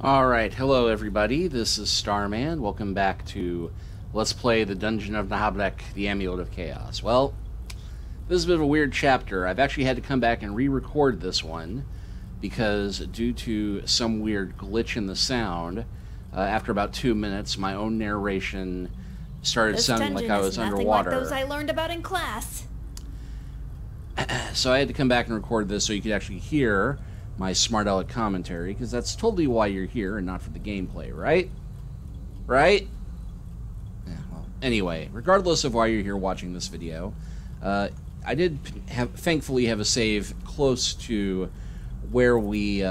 Alright, hello everybody, this is Starman. Welcome back to Let's Play the Dungeon of Naheulbeuk, the Amulet of Chaos. Well, this is a bit of a weird chapter. I've actually had to come back and re-record this one because due to some weird glitch in the sound, after about 2 minutes, my own narration started sounding like I was underwater. Like those I learned about in class. So I had to come back and record this so you could actually hear my smart aleck commentary, because that's totally why you're here and not for the gameplay, right? Right? Yeah, well, anyway, regardless of why you're here watching this video, I did thankfully have a save close to where we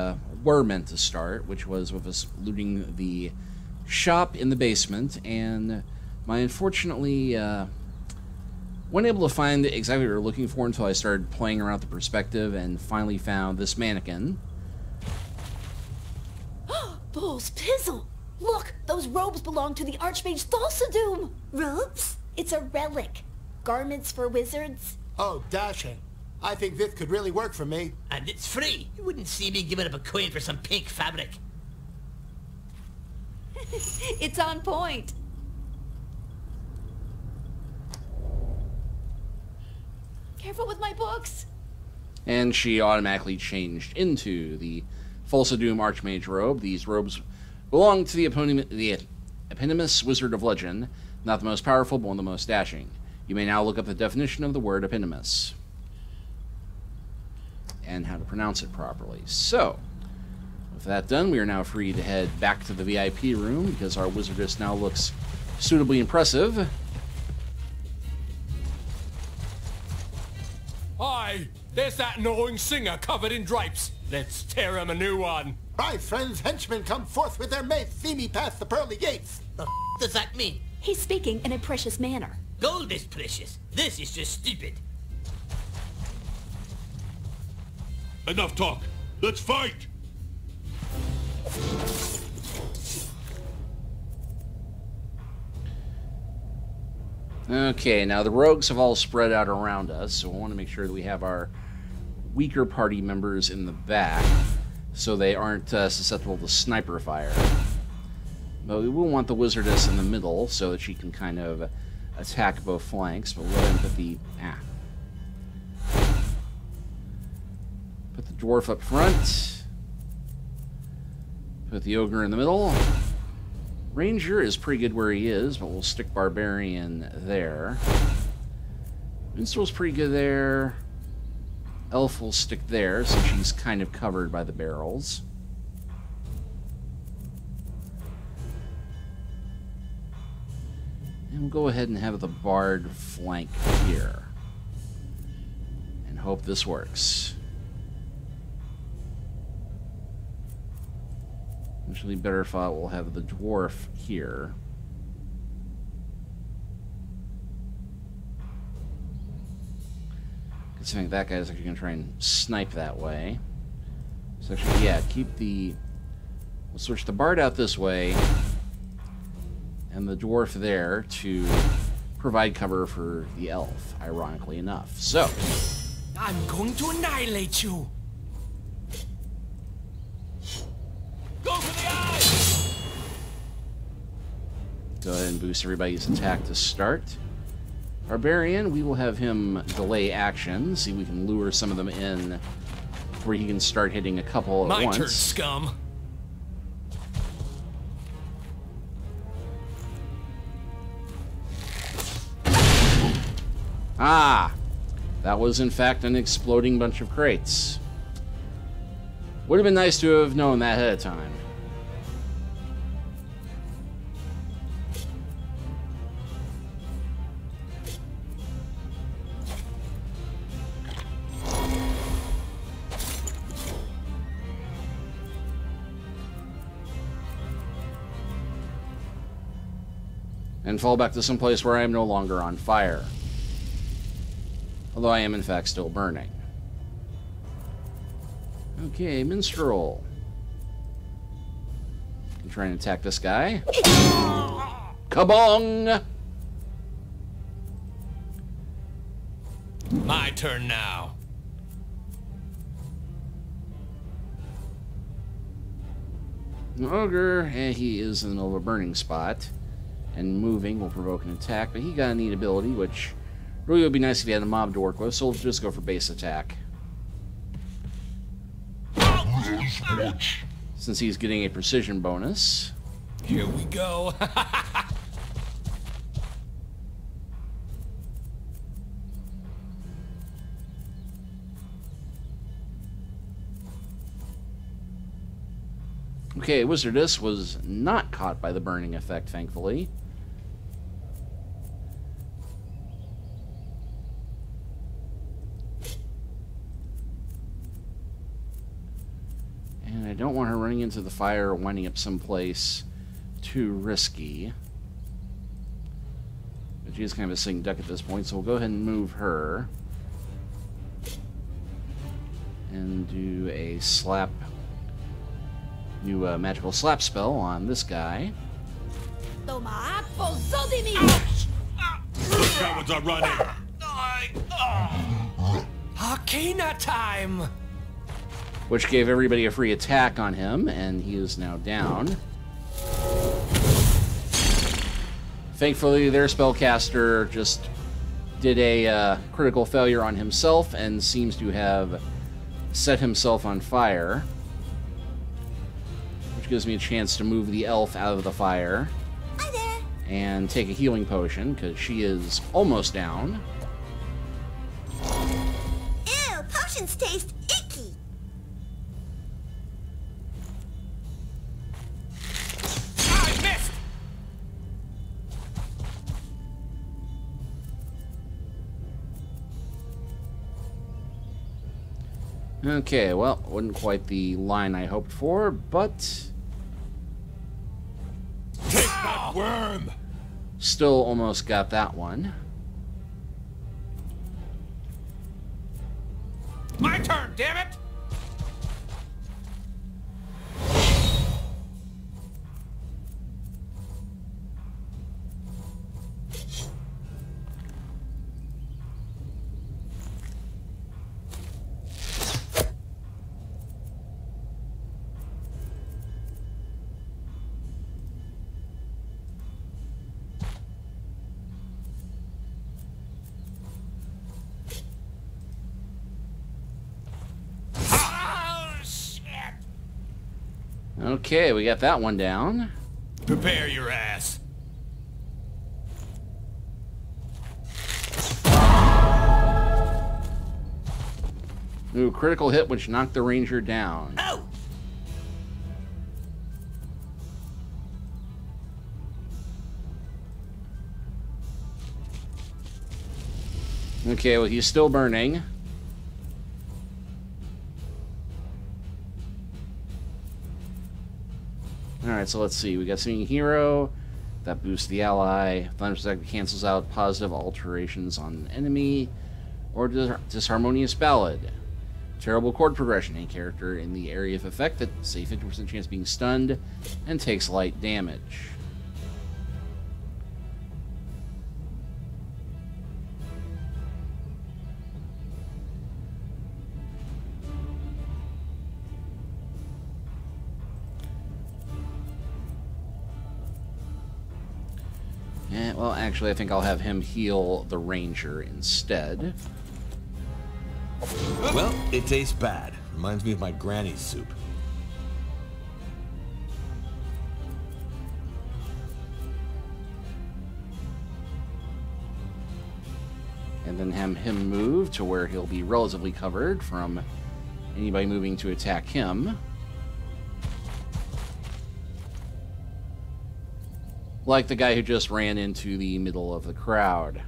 were meant to start, which was with us looting the shop in the basement, and I unfortunately wasn't able to find exactly what we were looking for until I started playing around with the perspective and finally found this mannequin. Bulls Pizzle! Look, those robes belong to the Archmage Thulsadoom! Robes? It's a relic. Garments for wizards. Oh, dashing. I think this could really work for me. And it's free. You wouldn't see me giving up a coin for some pink fabric. It's on point. Careful with my books. And she automatically changed into the Thulsadoom Archmage robe. These robes belong to the eponymous wizard of legend, not the most powerful, but one of the most dashing. You may now look up the definition of the word eponymous and how to pronounce it properly. So, with that done, we are now free to head back to the VIP room because our wizardess now looks suitably impressive. Hi, there's that gnawing singer covered in drapes. Let's tear him a new one. My friends' henchmen come forth with their mace, see me past the pearly gates. The f does that mean? He's speaking in a precious manner. Gold is precious. This is just stupid. Enough talk. Let's fight! Okay, now the rogues have all spread out around us, so we want to make sure that we have our weaker party members in the back so they aren't susceptible to sniper fire. But we will want the wizardess in the middle so that she can kind of attack both flanks, but we'll go ahead and put the... Put the dwarf up front. Put the ogre in the middle. Ranger is pretty good where he is, but we'll stick Barbarian there. Minstrel's pretty good there. Elf will stick there, since she's kind of covered by the barrels. And we'll go ahead and have the Bard flank here. And hope this works. Actually, better thought we'll have the dwarf here. Considering that guy's actually going to try and snipe that way. So actually, yeah, keep the... We'll switch the bard out this way, and the dwarf there to provide cover for the elf, ironically enough. So... I'm going to annihilate you. Go for the eyes! Go ahead and boost everybody's attack to start. Barbarian, we will have him delay action. See if we can lure some of them in where he can start hitting a couple at once. My turn, scum. Ah! That was in fact an exploding bunch of crates. Would have been nice to have known that ahead of time. And fall back to some place where I am no longer on fire. Although I am in fact still burning. Okay, minstrel. I'm trying to attack this guy. Kabong! My turn now. Ogre, he is in the middle of a burning spot. And moving will provoke an attack, but he got a neat ability, which really would be nice if he had a mob to work with, so we'll just go for base attack. Since he's getting a precision bonus. Here we go. Okay, Wizardess was not caught by the burning effect, thankfully. And I don't want her running into the fire or winding up someplace too risky. But she is kind of a sitting duck at this point, so we'll go ahead and move her. And do a slap... new magical slap spell on this guy. Those cowards are running! Arcana time! Which gave everybody a free attack on him, and he is now down. Thankfully, their spellcaster just did a critical failure on himself and seems to have set himself on fire. Which gives me a chance to move the elf out of the fire. Hi there. And take a healing potion, because she is almost down. Ew, potions taste icky. I missed! Okay, well, wasn't quite the line I hoped for, but Take that worm! still almost got that one. My turn, damn it! Okay, we got that one down. Prepare your ass. Ooh, critical hit which knocked the ranger down. Oh! Okay, well, he's still burning. Alright, so let's see. We got Singing Hero. That boosts the ally. Thunder Protect cancels out positive alterations on enemy. Or Disharmonious Ballad. Terrible chord progression. A character in the area of effect that has a 50% chance of being stunned and takes light damage. Well, actually, I think I'll have him heal the ranger instead. Well, it tastes bad. Reminds me of my granny's soup. And then have him move to where he'll be relatively covered from anybody moving to attack him. Like the guy who just ran into the middle of the crowd.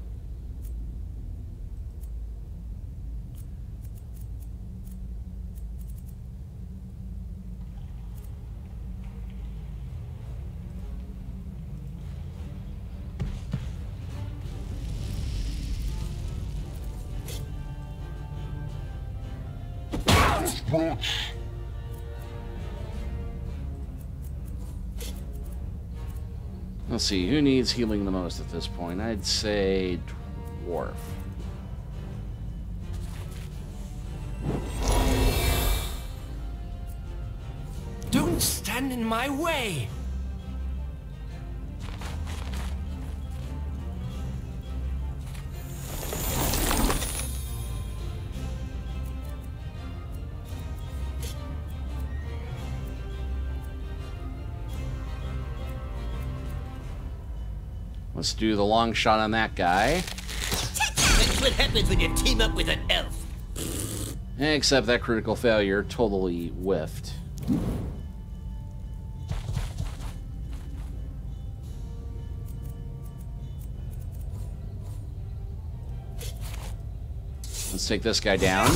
Let's see, who needs healing the most at this point? I'd say Dwarf. Don't stand in my way. Let's do the long shot on that guy. That's what happens when you team up with an elf. Except that critical failure totally whiffed. Let's take this guy down.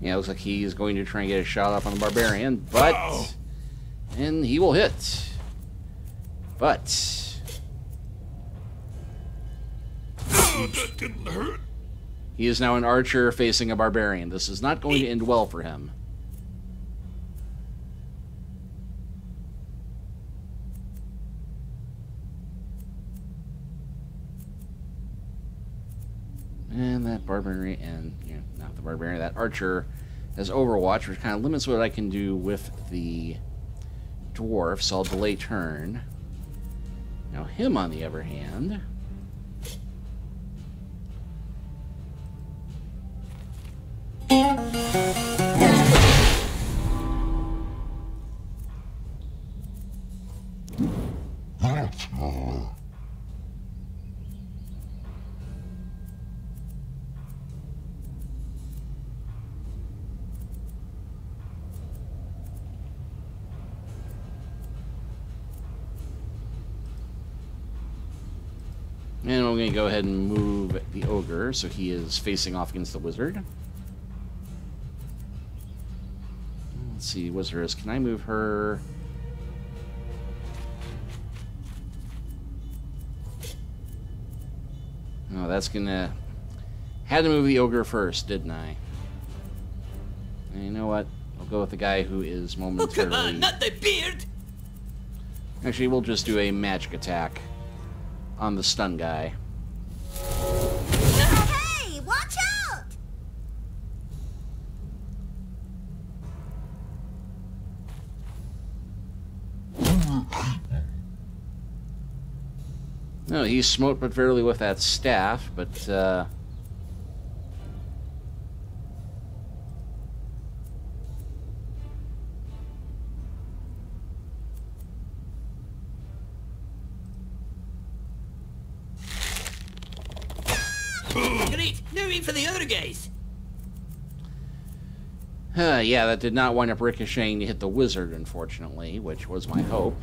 Yeah, looks like he's going to try and get a shot up on the barbarian, but... And he will hit. But... That didn't hurt. he is now an archer facing a barbarian. This is not going to end well for him. And that barbarian, and you know, not the barbarian, that archer has Overwatch, which kind of limits what I can do with the dwarf, so I'll delay turn. Now him, on the other hand... And I'm going to go ahead and move the ogre, so he is facing off against the wizard. Let's see, wizardess, can I move her? Oh, that's gonna... Had to move the ogre first, didn't I? And you know what? I'll go with the guy who is momentarily... Oh, come on, not the beard! Actually, we'll just do a magic attack on the stun guy. Hey, watch out! No, he smote but barely with that staff, but Great, now aim for the other guys. yeah, that did not wind up ricocheting to hit the wizard, unfortunately, which was my hope.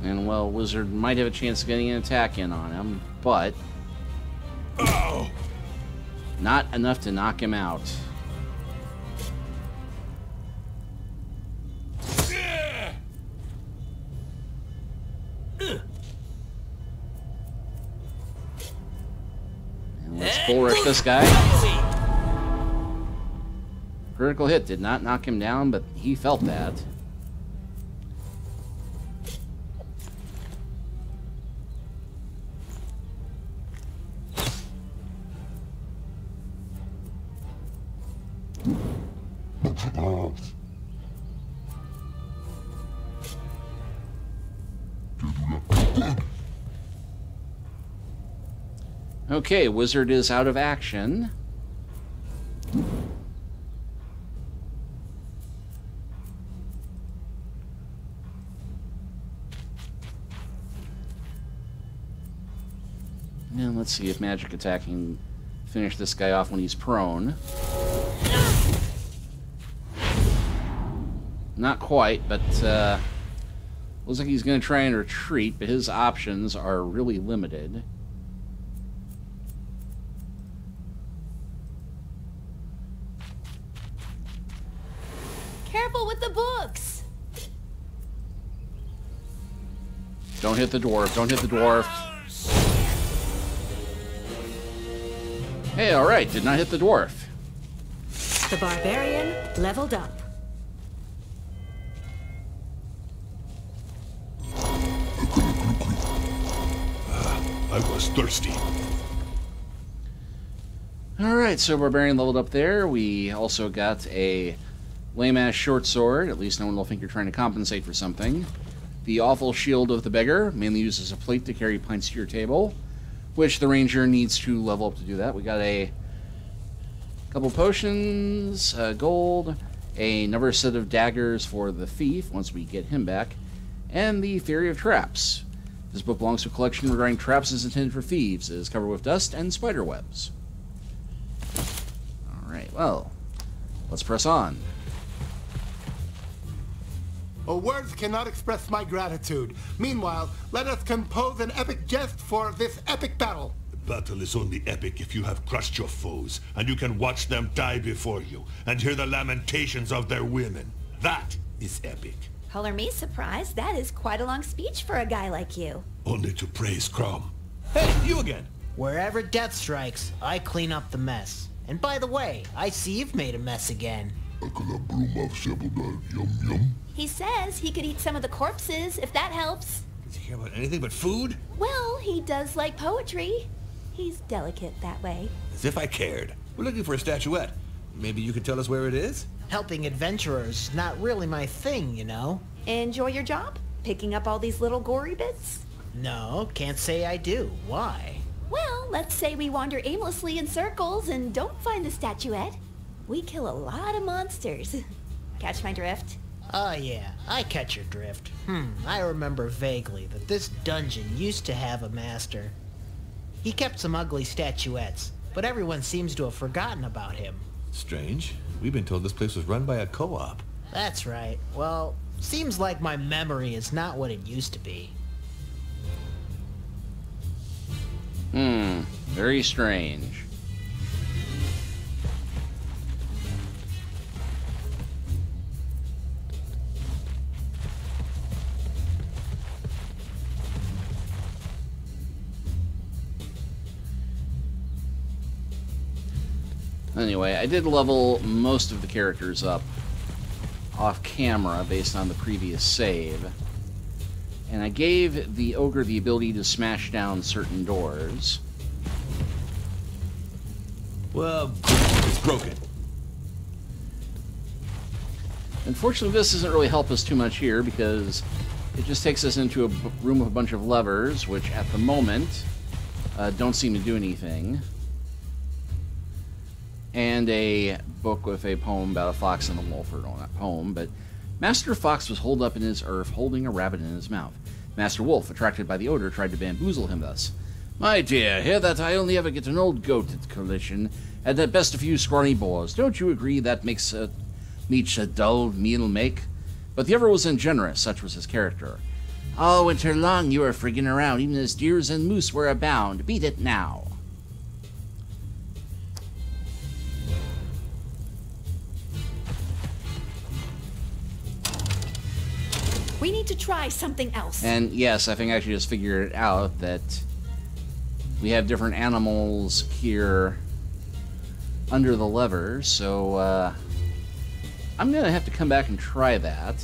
And, well, wizard might have a chance of getting an attack in on him, but... Ow! not enough to knock him out. Yeah! And let's full rush this guy. Critical hit did not knock him down, but he felt that. Okay, wizard is out of action. Now let's see if magic attack can finish this guy off when he's prone. Not quite, but looks like he's going to try and retreat, but his options are really limited. Careful with the books! Don't hit the dwarf. Don't hit the dwarf. Hey, alright. Did not hit the dwarf. The barbarian leveled up. I was thirsty. Alright, so barbarian leveled up there. We also got a lame-ass short sword. At least no one will think you're trying to compensate for something. The awful shield of the beggar, mainly used as a plate to carry pints to your table, which the ranger needs to level up to do that. We got a couple potions, gold, another set of daggers for the thief once we get him back, and the theory of traps. This book belongs to a collection regarding traps and is intended for thieves. It is covered with dust and spider webs. Alright, well, let's press on. Oh, words cannot express my gratitude. Meanwhile, let us compose an epic jest for this epic battle. The battle is only epic if you have crushed your foes, and you can watch them die before you, and hear the lamentations of their women. That is epic. Color me surprised. That is quite a long speech for a guy like you. Only to praise Crom. Hey, you again. Wherever death strikes, I clean up the mess. And by the way, I see you've made a mess again. He says he could eat some of the corpses, if that helps. Does he care about anything but food? Well, he does like poetry. He's delicate that way. As if I cared. We're looking for a statuette. Maybe you could tell us where it is? Helping adventurers, not really my thing, you know. Enjoy your job? Picking up all these little gory bits? No, can't say I do. Why? Well, let's say we wander aimlessly in circles and don't find the statuette. We kill a lot of monsters. Catch my drift? Oh yeah, I catch your drift. I remember vaguely that this dungeon used to have a master. He kept some ugly statuettes, but everyone seems to have forgotten about him. Strange. We've been told this place was run by a co-op. That's right. Well, seems like my memory is not what it used to be. Very strange. Anyway, I did level most of the characters up off camera based on the previous save. And I gave the ogre the ability to smash down certain doors. Well, it's broken. Unfortunately, this doesn't really help us too much here because it just takes us into a room with a bunch of levers, which at the moment don't seem to do anything. And a book with a poem about a fox and a wolf, or no, not poem, but Master Fox was holed up in his earth, holding a rabbit in his mouth. Master Wolf, attracted by the odor, tried to bamboozle him thus. My dear, hear that I only ever get an old goat at collision, and at best a few scrawny boars. Don't you agree that makes meat a dull meal make? But the other was ungenerous, such was his character. All winter long you were frigging around, even as deers and moose were abound. Beat it now. We need to try something else. And yes, I think I actually just figured it out that we have different animals here under the levers, so I'm gonna have to come back and try that.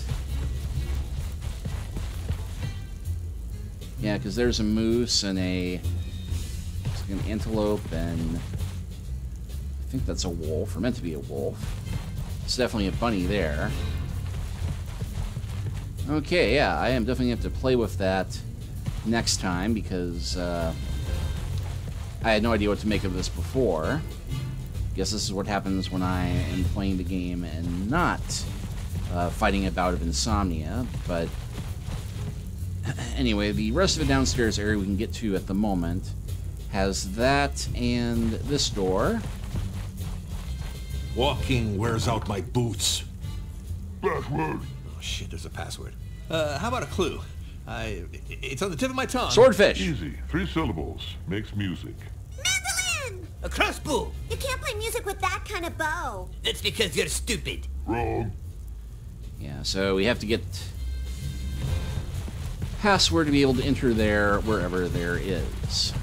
Yeah, because there's a moose and an antelope, and I think that's a wolf, or meant to be a wolf. It's definitely a bunny there. Okay, yeah, I am definitely going to have to play with that next time because I had no idea what to make of this before. Guess this is what happens when I am playing the game and not fighting a bout of insomnia. But anyway, the rest of the downstairs area we can get to at the moment has that and this door. Walking wears out my boots. Password. Oh shit, there's a password. How about a clue? It's on the tip of my tongue. Swordfish. Easy. 3 syllables. Makes music. Mandolin! A crossbow! You can't play music with that kind of bow. That's because you're stupid. Wrong. Yeah, so we have to get password to be able to enter there wherever there is.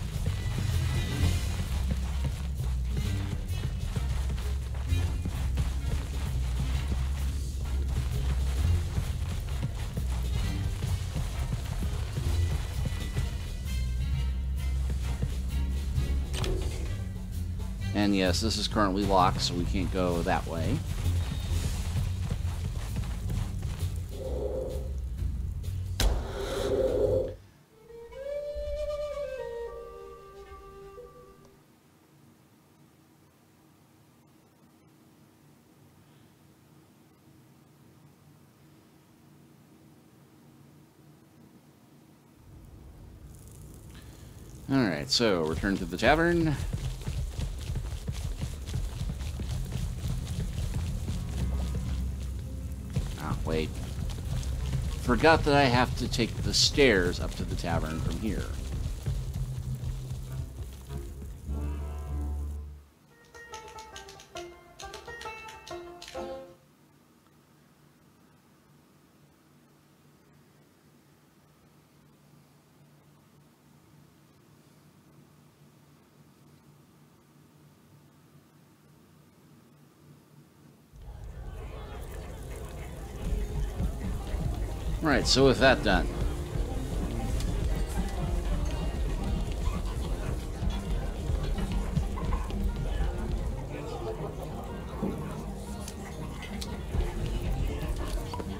And yes, this is currently locked, so we can't go that way. Alright, so return to the tavern. Ah, wait. Forgot that I have to take the stairs up to the tavern from here. Right, so with that done,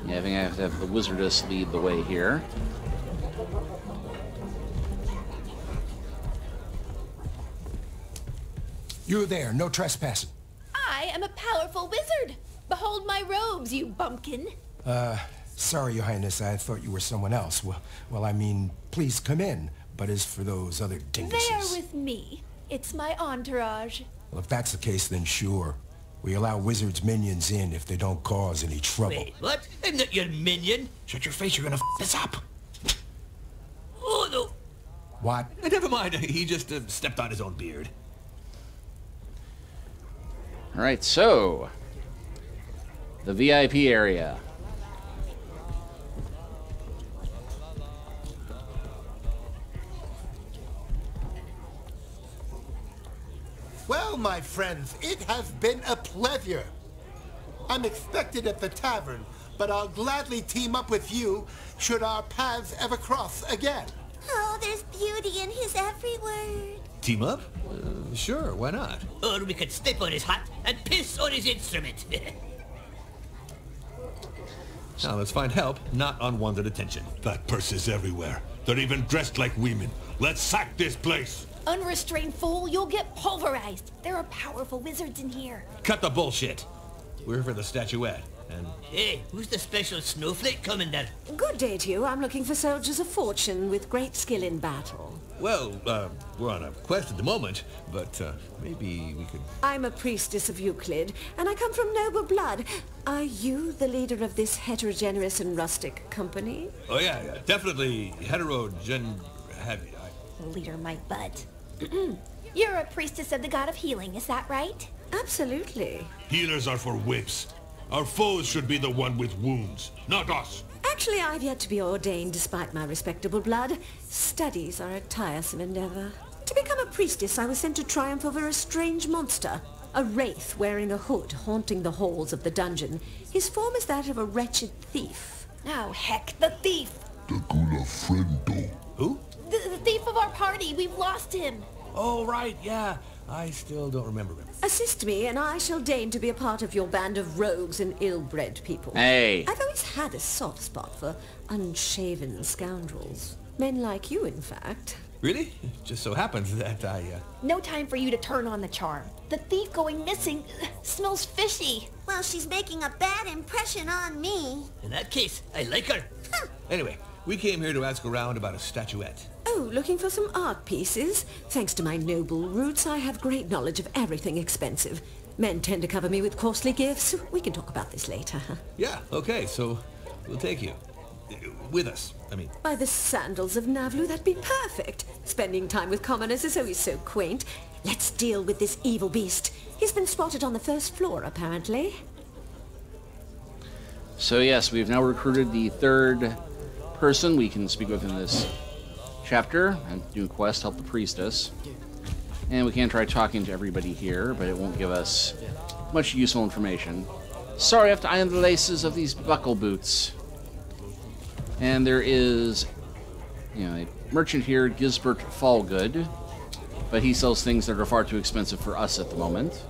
yeah, I think I have to have the wizardess lead the way here. You there, no trespassing. I am a powerful wizard. Behold my robes, you bumpkin. Sorry, Your Highness, I thought you were someone else. Well, I mean, please come in. But as for those other dinguses... They're with me. It's my entourage. Well, if that's the case, then sure. We allow wizards' minions in if they don't cause any trouble. Wait, what? I'm not your minion. Shut your face, you're gonna f this up. Oh, no. What? Never mind, he just stepped on his own beard. Alright, so the VIP area. Well, my friends, it has been a pleasure. I'm expected at the tavern, but I'll gladly team up with you should our paths ever cross again. Oh, there's beauty in his every word. Team up? Sure, why not? Or we could step on his hat and piss on his instrument. Now let's find help, not unwanted attention. That purse is everywhere. They're even dressed like women. Let's sack this place. Unrestrained fool, you'll get pulverized. There are powerful wizards in here. Cut the bullshit. We're here for the statuette, and... Hey, who's the special snowflake coming there? Good day to you. I'm looking for soldiers of fortune with great skill in battle. Well, we're on a quest at the moment, but maybe we could... I'm a priestess of Euclid, and I come from noble blood. Are you the leader of this heterogeneous and rustic company? Oh yeah, definitely Leader my butt. You're a priestess of the god of healing, is that right? Absolutely. Healers are for whips. Our foes should be the one with wounds, not us. Actually, I've yet to be ordained despite my respectable blood. Studies are a tiresome endeavor. To become a priestess, I was sent to triumph over a strange monster. A wraith wearing a hood haunting the halls of the dungeon. His form is that of a wretched thief. Oh, heck, the thief! The Gula Friendo. Who? The thief of our party, we've lost him. Oh, right, yeah. I still don't remember him. Assist me, and I shall deign to be a part of your band of rogues and ill-bred people. Hey. I've always had a soft spot for unshaven scoundrels. Men like you, in fact. Really? It just so happens that No time for you to turn on the charm. The thief going missing smells fishy. Well, she's making a bad impression on me. In that case, I like her. Anyway, we came here to ask around about a statuette. Oh, So, looking for some art pieces? Thanks to my noble roots, I have great knowledge of everything expensive. Men tend to cover me with costly gifts. We can talk about this later. Yeah, okay, so we'll take you. With us, I mean. By the sandals of Naheulbeuk, that'd be perfect. Spending time with commoners is always so quaint. Let's deal with this evil beast. He's been spotted on the first floor, apparently. So yes, we've now recruited the third person we can speak with in this chapter, and new quest, help the priestess. And we can try talking to everybody here, but it won't give us much useful information. Sorry, I have to iron the laces of these buckle boots. And there is, a merchant here, Gisbert Fallgood, but he sells things that are far too expensive for us at the moment.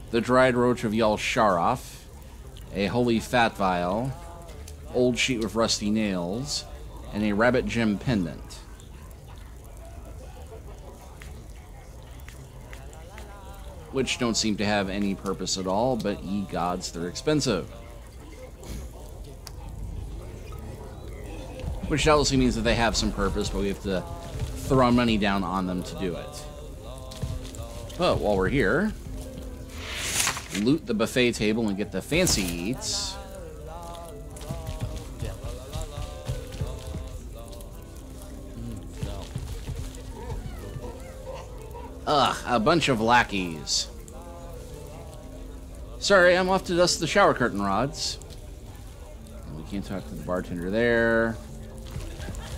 The dried roach of Yal Sharoff, a holy fat vial, old sheet with rusty nails, and a rabbit gem pendant. Which don't seem to have any purpose at all, but ye gods, they're expensive. Which doubtlessly means that they have some purpose, but we have to throw money down on them to do it. But while we're here, loot the buffet table and get the fancy eats. Ugh, a bunch of lackeys. Sorry, I'm off to dust the shower curtain rods. And we can't talk to the bartender there.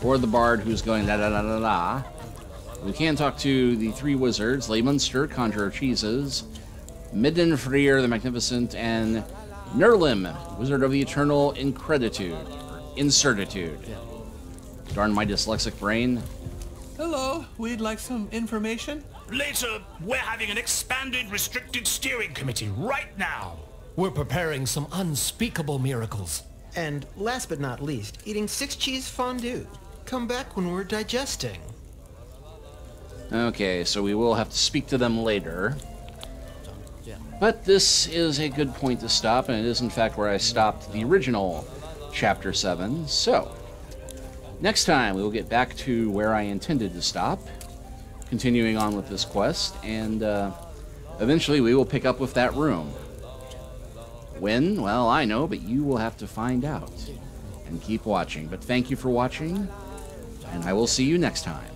Or the bard who's going la la la la la. We can talk to the three wizards, Le Munster, Conjurer of Cheeses, Middenfrier the Magnificent, and Nerlim, Wizard of the Eternal Increditude, or Incertitude. Darn my dyslexic brain. Hello, we'd like some information. Later, we're having an expanded, restricted steering committee right now. We're preparing some unspeakable miracles. And last but not least, eating 6-cheese fondue. Come back when we're digesting. Okay, so we will have to speak to them later. But this is a good point to stop, and it is in fact where I stopped the original Chapter 7. So, next time we will get back to where I intended to stop, continuing on with this quest, and eventually we will pick up with that room. When? Well, I know, but you will have to find out. And keep watching. But thank you for watching, and I will see you next time.